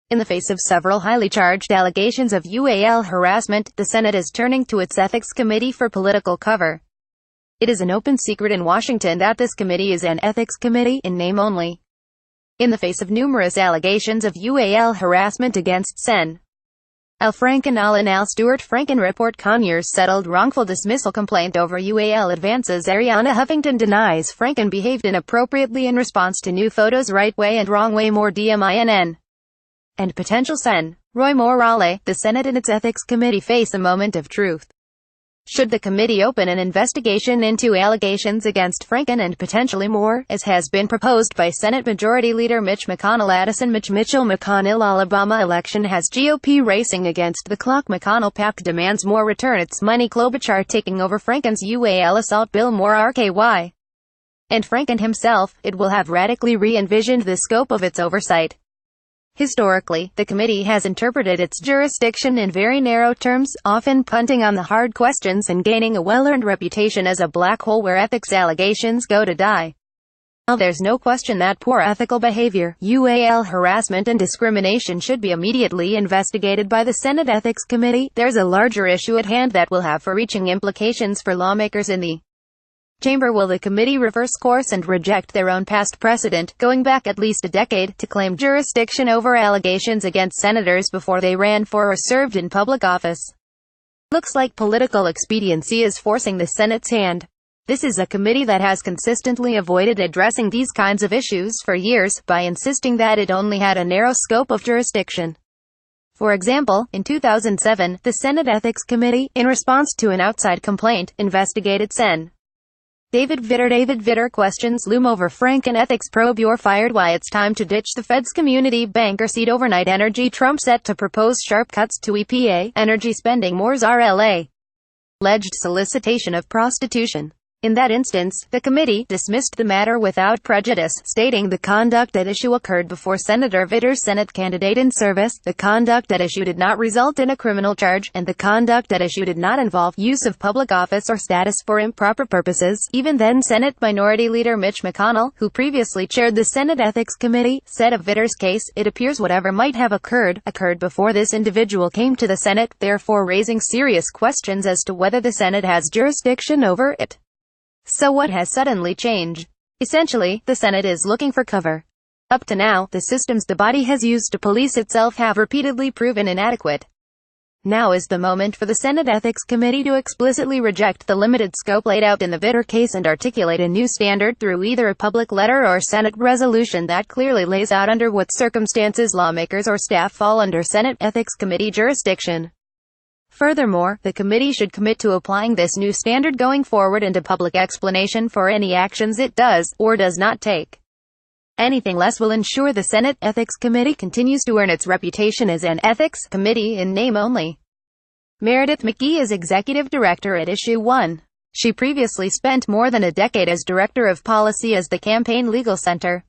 In the face of several highly charged allegations of UAL harassment, the Senate is turning to its Ethics Committee for political cover. It is an open secret in Washington that this committee is an ethics committee in name only. In the face of numerous allegations of UAL harassment against Sen. FrankenAlan Stuart FrankenReport Conyers settled wrongful dismissal complaint over UAL advances. Arianna Huffington denies Franken behaved inappropriately in response to new photos. Right way and wrong way. More DMINN. And potential Sen. Roy Morale. The Senate and its Ethics Committee face a moment of truth. Should the committee open an investigation into allegations against Franken and potentially more, as has been proposed by Senate Majority Leader Mitch McConnell? Addison Mitchell McConnell. Alabama election has GOP racing against the clock. McConnell PAC demands more return its money. Klobuchar taking over Franken's UAL assault bill. More RKY. And Franken himself, it will have radically re-envisioned the scope of its oversight. Historically, the committee has interpreted its jurisdiction in very narrow terms, often punting on the hard questions and gaining a well-earned reputation as a black hole where ethics allegations go to die. While there's no question that poor ethical behavior, UAL harassment and discrimination should be immediately investigated by the Senate Ethics Committee, there's a larger issue at hand that will have far-reaching implications for lawmakers in the chamber. Will the committee reverse course and reject their own past precedent, going back at least a decade, to claim jurisdiction over allegations against senators before they ran for or served in public office? Looks like political expediency is forcing the Senate's hand. This is a committee that has consistently avoided addressing these kinds of issues for years, by insisting that it only had a narrow scope of jurisdiction. For example, in 2007, the Senate Ethics Committee, in response to an outside complaint, investigated Sen. David Vitter questions loom over Franken ethics probe. You're fired. Why it's time to ditch the Fed's community banker seat. Overnight energy. Trump set to propose sharp cuts to EPA energy spending. Moore's RLA. Alleged solicitation of prostitution. In that instance, the committee dismissed the matter without prejudice, stating the conduct at issue occurred before Senator Vitter's Senate candidate in service, the conduct at issue did not result in a criminal charge, and the conduct at issue did not involve use of public office or status for improper purposes. Even then, Senate Minority Leader Mitch McConnell, who previously chaired the Senate Ethics Committee, said of Vitter's case, it appears whatever might have occurred before this individual came to the Senate, therefore raising serious questions as to whether the Senate has jurisdiction over it. So what has suddenly changed? Essentially, the Senate is looking for cover. Up to now, the systems the body has used to police itself have repeatedly proven inadequate. Now is the moment for the Senate Ethics Committee to explicitly reject the limited scope laid out in the Vitter case and articulate a new standard through either a public letter or Senate resolution that clearly lays out under what circumstances lawmakers or staff fall under Senate Ethics Committee jurisdiction. Furthermore, the committee should commit to applying this new standard going forward and a public explanation for any actions it does, or does not take. Anything less will ensure the Senate Ethics Committee continues to earn its reputation as an ethics committee in name only. Meredith McGee is executive director at Issue 1. She previously spent more than a decade as director of policy as the Campaign Legal Center.